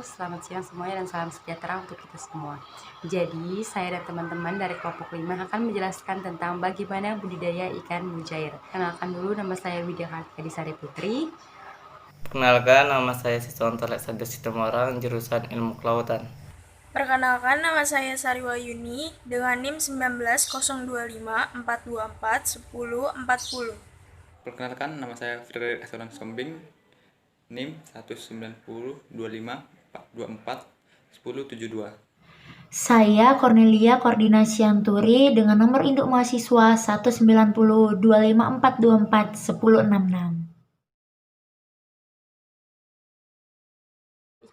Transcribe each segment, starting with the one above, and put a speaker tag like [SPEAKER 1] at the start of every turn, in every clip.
[SPEAKER 1] selamat siang semuanya dan salam sejahtera untuk kita semua. Jadi, saya dan teman-teman dari kelompok 5 akan menjelaskan tentang bagaimana budidaya ikan mujair. Kenalkan dulu, nama saya Widya Kartika Sari Putri.
[SPEAKER 2] Perkenalkan, nama saya Siswanto Alexander Sitomorang, jurusan Ilmu Kelautan.
[SPEAKER 3] Perkenalkan, nama saya Sariwayuni dengan NIM 190254241040.
[SPEAKER 4] Perkenalkan, nama saya Frederick Asolan Sombing, NIM 19025241072.
[SPEAKER 5] Saya Cornelia Koordinasianturi dengan nomor induk mahasiswa 1902554241066.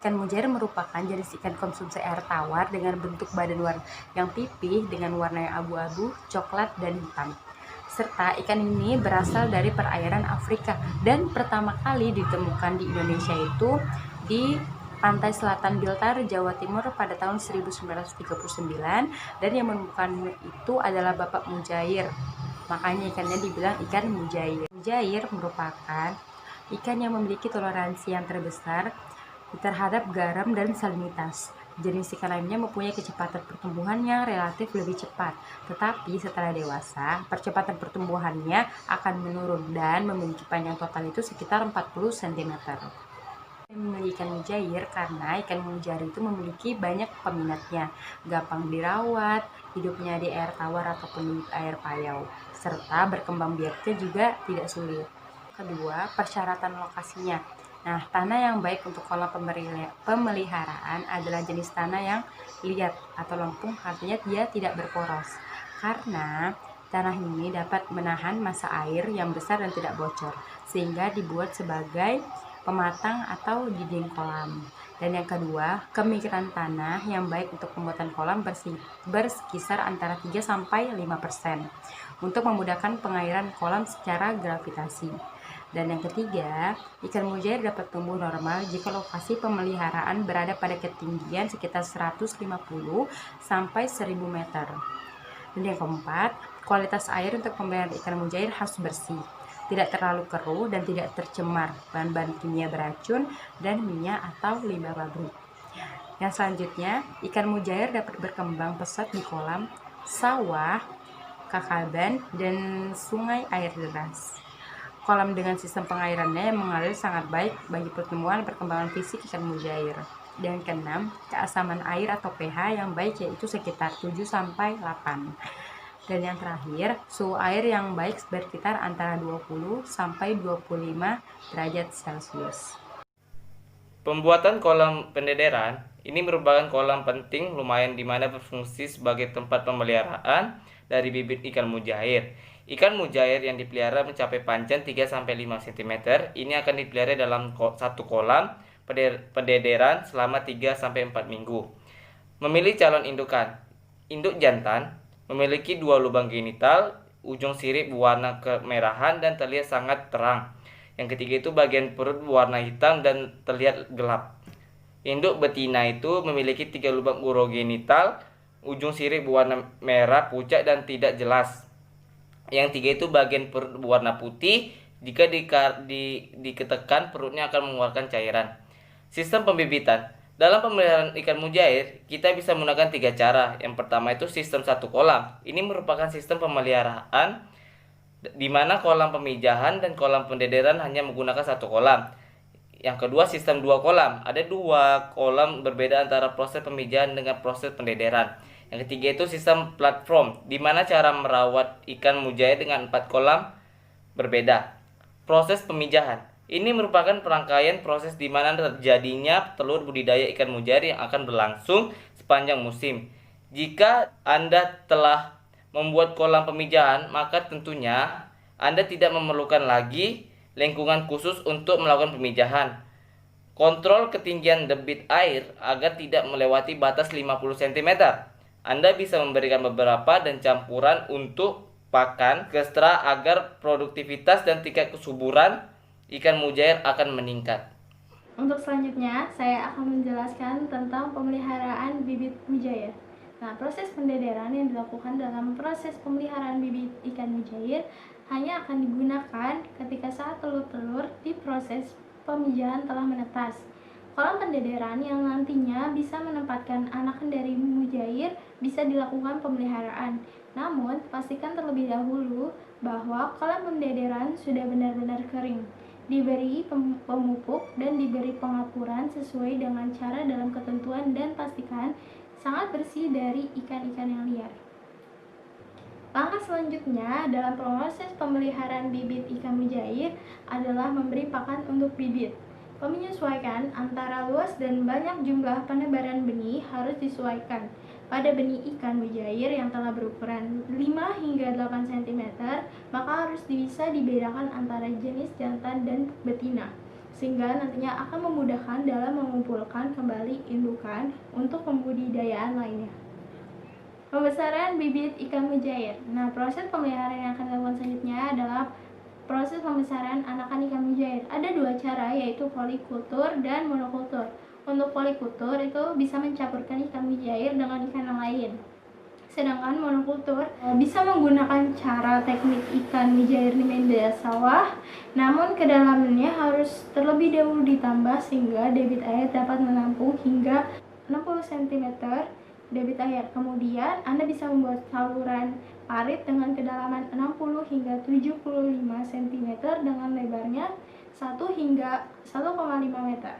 [SPEAKER 1] Ikan mujair merupakan jenis ikan konsumsi air tawar dengan bentuk badan warna yang pipih dengan warna yang abu-abu, coklat, dan hitam. Serta ikan ini berasal dari perairan Afrika dan pertama kali ditemukan di Indonesia itu di pantai selatan Blitar, Jawa Timur pada tahun 1939, dan yang menemukan itu adalah Bapak Mujair. Makanya ikannya dibilang ikan mujair. Mujair merupakan ikan yang memiliki toleransi yang terbesar terhadap garam dan salinitas. Jenis ikan lainnya mempunyai kecepatan pertumbuhan yang relatif lebih cepat, tetapi setelah dewasa, percepatan pertumbuhannya akan menurun dan memiliki panjang total itu sekitar 40 cm. Memilih ikan mujair karena ikan mujair itu memiliki banyak peminatnya, gampang dirawat, hidupnya di air tawar ataupun di air payau, serta berkembang biaknya juga tidak sulit. Kedua, persyaratan lokasinya. Nah, tanah yang baik untuk kolam pemeliharaan adalah jenis tanah yang liat atau lempung, artinya dia tidak berporos. Karena tanah ini dapat menahan massa air yang besar dan tidak bocor, sehingga dibuat sebagai pematang atau dinding kolam. Dan yang kedua, kemikiran tanah yang baik untuk pembuatan kolam berkisar antara 3-5% untuk memudahkan pengairan kolam secara gravitasi. Dan yang ketiga, ikan mujair dapat tumbuh normal jika lokasi pemeliharaan berada pada ketinggian sekitar 150 sampai 1000 meter. Dan yang keempat, kualitas air untuk pemeliharaan ikan mujair harus bersih, tidak terlalu keruh dan tidak tercemar bahan-bahan kimia beracun dan minyak atau limbah pabrik. Yang selanjutnya, ikan mujair dapat berkembang pesat di kolam, sawah, kakaban, dan sungai air deras. Kolam dengan sistem pengairannya yang mengalir sangat baik bagi pertumbuhan dan perkembangan fisik ikan mujair. Dan keenam, keasaman air atau pH yang baik yaitu sekitar 7-8. Dan yang terakhir, suhu air yang baik berkitar antara 20-25 derajat Celcius.
[SPEAKER 2] Pembuatan kolam pendederan ini merupakan kolam penting lumayan di mana berfungsi sebagai tempat pemeliharaan dari bibit ikan mujair. Ikan mujair yang dipelihara mencapai panjang 3-5 cm. Ini akan dipelihara dalam satu kolam pendederan selama 3-4 minggu. Memilih calon indukan. Induk jantan memiliki 2 lubang genital, ujung sirip berwarna kemerahan dan terlihat sangat terang. Yang ketiga itu bagian perut berwarna hitam dan terlihat gelap. Induk betina itu memiliki 3 lubang urogenital, ujung sirip berwarna merah pucat dan tidak jelas. Yang tiga itu bagian perut berwarna putih, jika diketekan perutnya akan mengeluarkan cairan. Sistem pembibitan. Dalam pemeliharaan ikan mujair, kita bisa menggunakan 3 cara. Yang pertama itu sistem satu kolam. Ini merupakan sistem pemeliharaan di mana kolam pemijahan dan kolam pendederan hanya menggunakan satu kolam. Yang kedua, sistem 2 kolam. Ada 2 kolam berbeda antara proses pemijahan dengan proses pendederan. Yang ketiga itu sistem platform, di mana cara merawat ikan mujair dengan 4 kolam berbeda. Proses pemijahan. Ini merupakan perangkaian proses di mana terjadinya telur budidaya ikan mujair yang akan berlangsung sepanjang musim. Jika Anda telah membuat kolam pemijahan, maka tentunya Anda tidak memerlukan lagi lingkungan khusus untuk melakukan pemijahan. Kontrol ketinggian debit air agar tidak melewati batas 50 cm. Anda bisa memberikan beberapa dan campuran untuk pakan ekstra agar produktivitas dan tingkat kesuburan ikan mujair akan meningkat.
[SPEAKER 6] Untuk selanjutnya, saya akan menjelaskan tentang pemeliharaan bibit mujair. Nah, proses pendederan yang dilakukan dalam proses pemeliharaan bibit ikan mujair hanya akan digunakan ketika saat telur-telur di proses pemijahan telah menetas. Kolam pendederan yang nantinya bisa menempatkan anakan dari mujair bisa dilakukan pemeliharaan. Namun, pastikan terlebih dahulu bahwa kolam pendederan sudah benar-benar kering, diberi pemupuk dan diberi pengapuran sesuai dengan cara dalam ketentuan, dan pastikan sangat bersih dari ikan-ikan yang liar. Langkah selanjutnya dalam proses pemeliharaan bibit ikan mujair adalah memberi pakan untuk bibit. Menyesuaikan antara luas dan banyak jumlah penebaran benih harus disesuaikan. Pada benih ikan mujair yang telah berukuran 5 hingga 8 cm, maka harus bisa dibedakan antara jenis jantan dan betina, sehingga nantinya akan memudahkan dalam mengumpulkan kembali indukan untuk pembudidayaan lainnya. Pembesaran bibit ikan mujair. Nah, proses pemeliharaan yang akan dilakukan selanjutnya adalah proses pembesaran anakan ikan mujair. Ada dua cara, yaitu polikultur dan monokultur. Untuk polikultur itu bisa mencampurkan ikan mujair dengan ikan yang lain. Sedangkan monokultur bisa menggunakan cara teknik ikan mujair di media sawah, namun kedalamannya harus terlebih dahulu ditambah sehingga debit air dapat menampung hingga 60 cm debit air. Kemudian Anda bisa membuat saluran parit dengan kedalaman 60 hingga 75 cm dengan lebarnya 1 hingga 1,5 meter.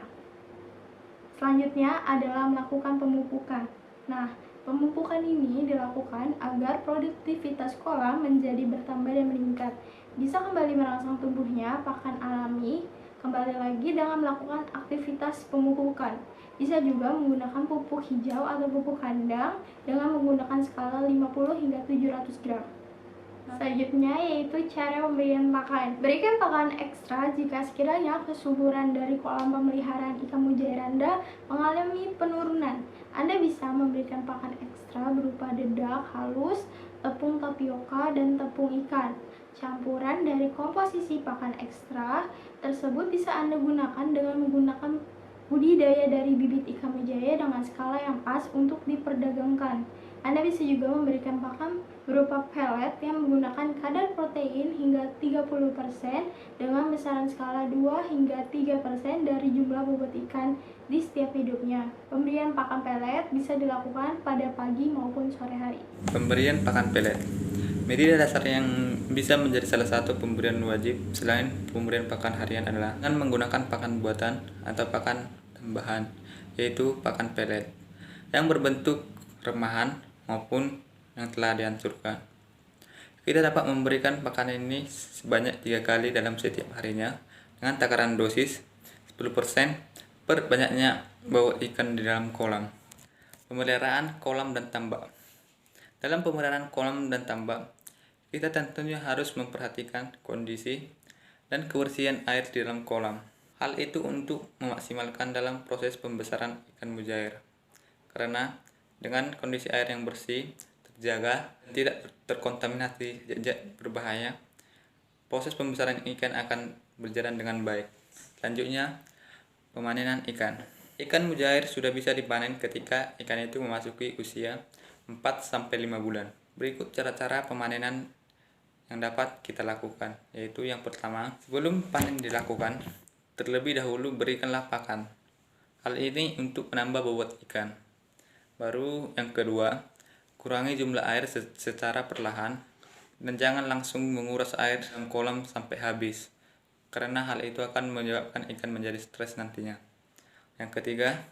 [SPEAKER 6] Selanjutnya adalah melakukan pemupukan. Nah, pemupukan ini dilakukan agar produktivitas kolam menjadi bertambah dan meningkat. Bisa kembali merangsang tumbuhnya pakan alami, kembali lagi dengan melakukan aktivitas pemupukan. Bisa juga menggunakan pupuk hijau atau pupuk kandang dengan menggunakan skala 50 hingga 700 gram. Selanjutnya yaitu cara pemberian pakan. Berikan pakan ekstra jika sekiranya kesuburan dari kolam pemeliharaan ikan mujair Anda mengalami penurunan. Anda bisa memberikan pakan ekstra berupa dedak halus, tepung tapioka, dan tepung ikan. Campuran dari komposisi pakan ekstra tersebut bisa Anda gunakan dengan menggunakan budidaya dari bibit ikan mujair dengan skala yang pas untuk diperdagangkan. Anda bisa juga memberikan pakan berupa pelet yang menggunakan kadar protein hingga 30% dengan besaran skala 2 hingga 3% dari jumlah bobot ikan di setiap hidupnya. Pemberian pakan pelet bisa dilakukan pada pagi maupun sore hari.
[SPEAKER 4] Pemberian pakan pelet. Metode dasar yang bisa menjadi salah satu pemberian wajib selain pemberian pakan harian adalah dengan menggunakan pakan buatan atau pakan tambahan, yaitu pakan pelet yang berbentuk remahan maupun yang telah dihancurkan. Kita dapat memberikan pakan ini sebanyak 3 kali dalam setiap harinya dengan takaran dosis 10% per banyaknya bobot ikan di dalam kolam. Pemeliharaan kolam dan tambak. Dalam pemeliharaan kolam dan tambak, kita tentunya harus memperhatikan kondisi dan kebersihan air di dalam kolam. Hal itu untuk memaksimalkan dalam proses pembesaran ikan mujair. Karena dengan kondisi air yang bersih, terjaga, dan tidak terkontaminasi zat-zat berbahaya, proses pembesaran ikan akan berjalan dengan baik. Selanjutnya, pemanenan ikan. Ikan mujair sudah bisa dipanen ketika ikan itu memasuki usia 4-5 bulan. Berikut cara-cara pemanenan yang dapat kita lakukan, yaitu yang pertama, sebelum panen dilakukan, terlebih dahulu berikanlah pakan. Hal ini untuk menambah bobot ikan. Baru yang kedua, kurangi jumlah air secara perlahan dan jangan langsung menguras air dalam kolam sampai habis, karena hal itu akan menyebabkan ikan menjadi stres nantinya. Yang ketiga,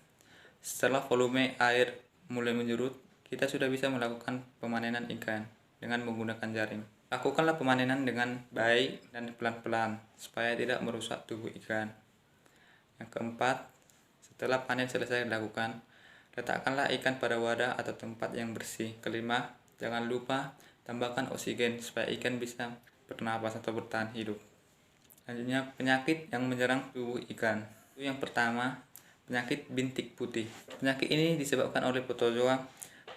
[SPEAKER 4] setelah volume air mulai menyurut, kita sudah bisa melakukan pemanenan ikan dengan menggunakan jaring. Lakukanlah pemanenan dengan baik dan pelan-pelan supaya tidak merusak tubuh ikan. Yang keempat, setelah panen selesai dilakukan, letakkanlah ikan pada wadah atau tempat yang bersih. Kelima, jangan lupa tambahkan oksigen supaya ikan bisa bernapas atau bertahan hidup. Selanjutnya, penyakit yang menyerang tubuh ikan. Yang pertama, penyakit bintik putih. Penyakit ini disebabkan oleh protozoa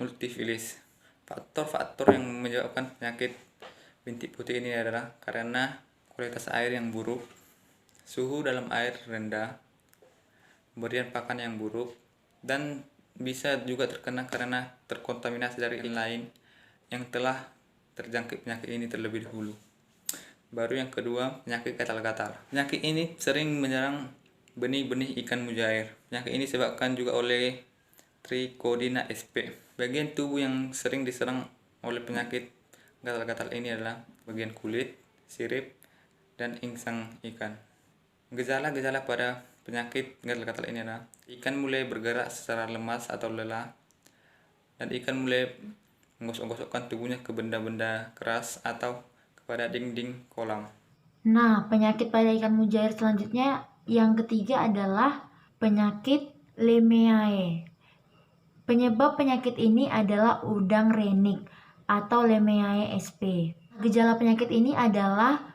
[SPEAKER 4] multifilis. Faktor-faktor yang menyebabkan penyakit bintik putih ini adalah karena kualitas air yang buruk, suhu dalam air rendah, pemberian pakan yang buruk, dan bisa juga terkena karena terkontaminasi dari ikan lain yang telah terjangkit penyakit ini terlebih dahulu. Baru yang kedua, penyakit gatal-gatal. Penyakit ini sering menyerang benih-benih ikan mujair. Penyakit ini disebabkan juga oleh Trichodina sp. Bagian tubuh yang sering diserang oleh penyakit gatal-gatal ini adalah bagian kulit, sirip, dan insang ikan. Gejala-gejala pada penyakit gatal-gatal ini adalah ikan mulai bergerak secara lemas atau lelah, dan ikan mulai menggosok-gosokkan tubuhnya ke benda-benda keras atau kepada dinding kolam.
[SPEAKER 5] Nah, penyakit pada ikan mujair selanjutnya yang ketiga adalah penyakit Lemmeae. Penyebab penyakit ini adalah udang renik atau Lemmeae sp. Gejala penyakit ini adalah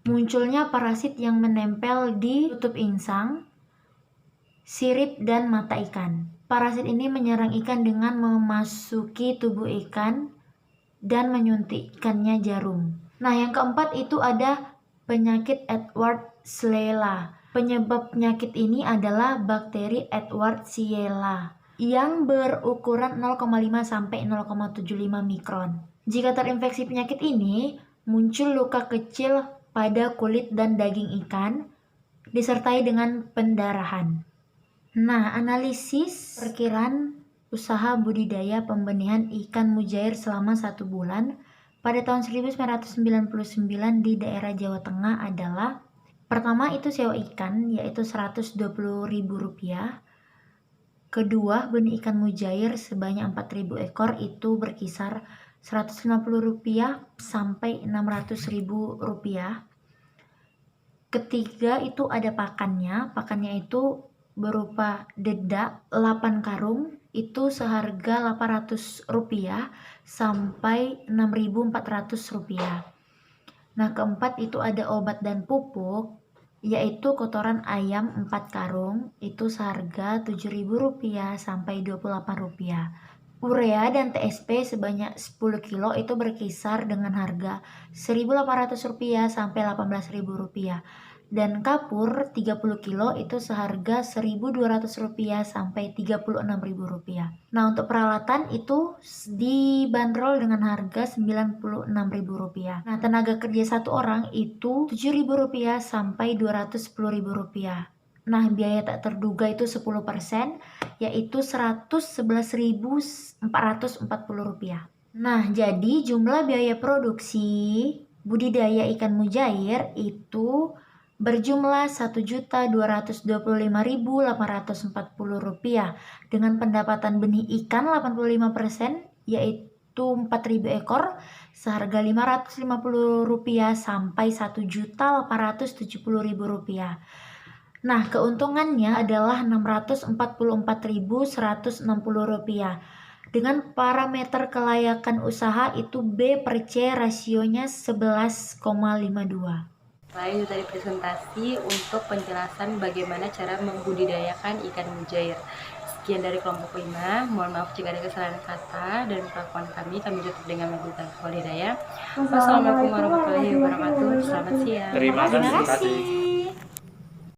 [SPEAKER 5] munculnya parasit yang menempel di tutup insang, sirip, dan mata ikan. Parasit ini menyerang ikan dengan memasuki tubuh ikan dan menyuntikkannya jarum. Nah, yang keempat itu ada penyakit Edwards-Sheilander. Penyebab penyakit ini adalah bakteri Edwards-Sheilander yang berukuran 0,5 sampai 0,75 mikron. Jika terinfeksi penyakit ini, muncul luka kecil pada kulit dan daging ikan, disertai dengan pendarahan. Nah, analisis perkiraan usaha budidaya pembenihan ikan mujair selama 1 bulan pada tahun 1999 di daerah Jawa Tengah adalah: pertama itu sewa ikan, yaitu Rp120.000. Kedua, benih ikan mujair sebanyak 4.000 ekor itu berkisar Rp150 sampai Rp600.000. Ketiga itu ada pakannya. Pakannya itu berupa dedak 8 karung, itu seharga Rp800 sampai Rp6.400. Nah, keempat itu ada obat dan pupuk, yaitu kotoran ayam 4 karung, itu seharga Rp7.000 sampai Rp28. Urea dan TSP sebanyak 10 kilo itu berkisar dengan harga Rp1.800 sampai Rp18.000. Dan kapur 30 kilo itu seharga Rp1.200 sampai Rp36.000. Nah, untuk peralatan itu dibanderol dengan harga Rp96.000. Nah, tenaga kerja 1 orang itu Rp7.000 sampai Rp210.000. Nah, biaya tak terduga itu 10%, yaitu Rp111.440. Nah, jadi jumlah biaya produksi budidaya ikan mujair itu berjumlah Rp1.225.840 dengan pendapatan benih ikan 85%, yaitu 4.000 ekor seharga Rp550 sampai Rp1.870.000. Nah, keuntungannya adalah Rp644.160 dengan parameter kelayakan usaha itu B per C rasionya 11,52.
[SPEAKER 1] Lain dari presentasi untuk penjelasan bagaimana cara membudidayakan ikan mujair. Sekian dari kelompok 5. Mohon maaf jika ada kesalahan kata dan pelakuan kami tutup dengan meminta hidayah. Wassalamualaikum warahmatullahi wabarakatuh. Selamat siang.
[SPEAKER 2] Terima kasih.